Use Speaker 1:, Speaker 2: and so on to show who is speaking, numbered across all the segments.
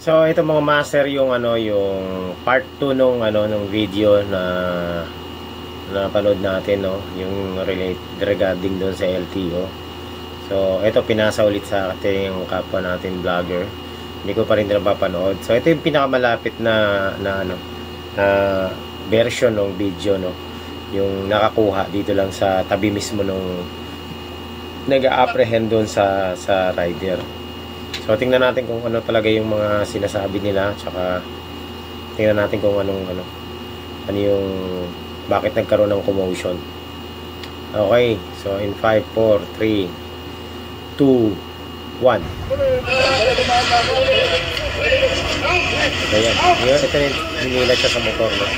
Speaker 1: So ito mga master yung yung part 2 nung video na napanood natin, no, yung regarding doon sa LTO. So ito pinasa ulit sa ating yung kapwa natin vlogger. Hindi ko pa rin napapanood. So ito yung pinakamalapit na version ng video, no. Yung nakakuha dito lang sa tabi mismo nung nag-apprehend doon sa rider. So tingnan natin kung ano talaga yung mga sinasabi nila, tsaka tingnan natin kung ano yung bakit nagkaroon ng commotion. Okay, so in 5, 4, 3, 2, 1. Ayan, ito yung hinila siya sa motor, no?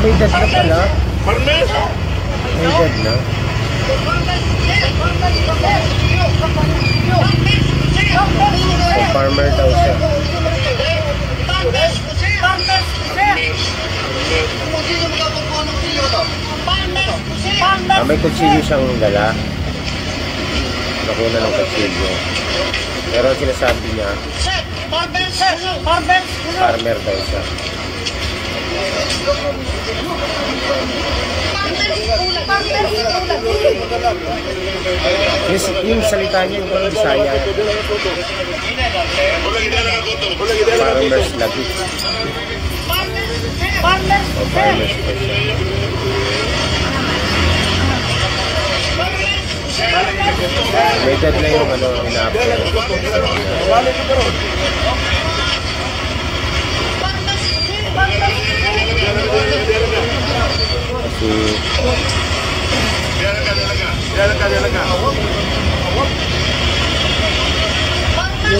Speaker 1: May dad na pala. May dad na. So, farmer daw siya. May kutsilyo siyang dala. Nakuna ng kutsilyo. Pero sinasabi niya farmer daw siya. Yung salita niya yung pang Bisaya. Farmers lagi. Farmers pa siya. May dad na yung ina-upload. Kasi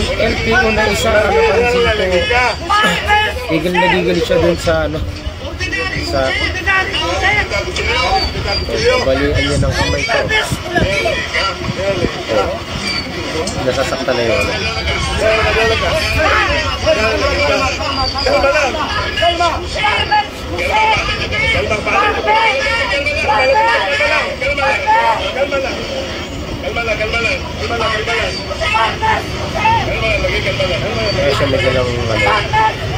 Speaker 1: yung LTO na isa, napansin ko, gigil siya dun sa sa balian niya ng kamay ko. Nasasaktan na yun. Kaya siya may galang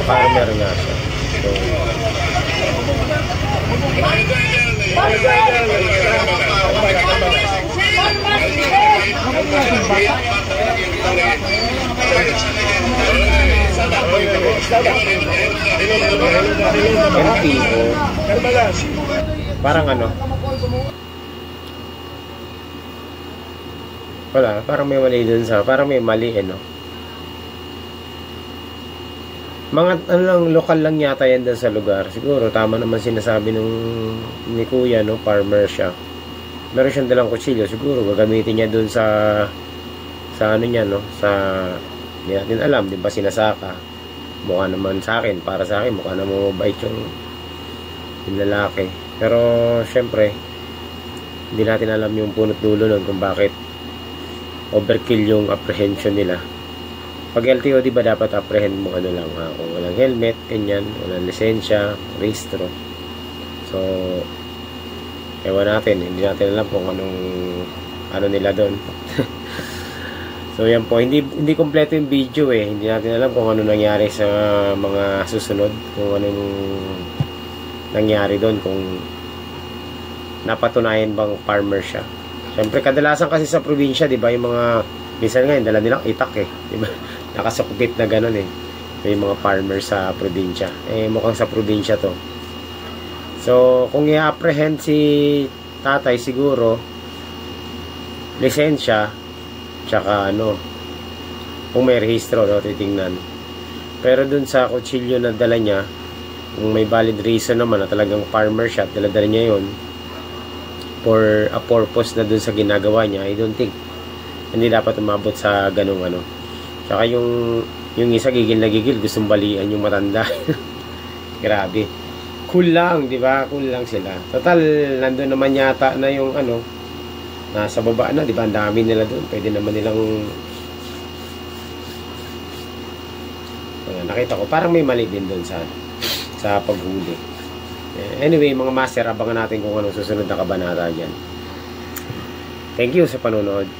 Speaker 1: farmer nga siya. So, LTO parang wala, parang may mali dun sa, parang may mali no. Mga lang, lokal lang yata yan dun sa lugar. Siguro tama naman sinasabi ni kuya, no, farmer siya. Meron siyang dalang kutsilyo, siguro gagamitin niya dun sa niya, no, sa, hindi natin alam, di ba, sinasaka. Mukha naman sa akin, para sa akin mukha naman mabait yung lalaki. Pero syempre hindi natin alam yung punot dulo nun kung bakit overkill yung apprehension nila. Pag LTO, di ba, dapat apprehend mo lang, kung walang helmet, ganyan, walang lisensya, rehistro. So ewan natin, hindi natin alam kung ano nila doon. So yan po, hindi kompleto yung video hindi natin alam kung ano nangyari sa mga susunod, kung anong nangyari doon, kung napatunayan bang farmer siya. Siyempre kadalasan kasi sa probinsya, di ba, yung mga minsan ngayon dala nilang itak di ba, nakasukbit na gano'n yung mga farmer sa probinsya. Mukhang sa probinsya to. So kung i-apprehend si tatay, siguro lisensya, tsaka kung may rehistro, no, titingnan. Pero dun sa kutsilyo na dala niya, kung may valid reason naman na talagang farmer siya, dala niya yun for a purpose na dun sa ginagawa niya, I don't think hindi dapat umabot sa ganung Tsaka yung isa gigil na gigil, gustong balian yung matanda. Grabe. Cool lang, di ba? Cool lang sila. Total, nandun naman yata na yung nasa baba na, di ba? Ang dami nila doon. Pwede naman nilang Ayan, nakita ko, parang may mali din doon sa paghuli. Anyway, mga master, abangan natin kung anong susunod na kabanata dyan. Thank you sa panonood.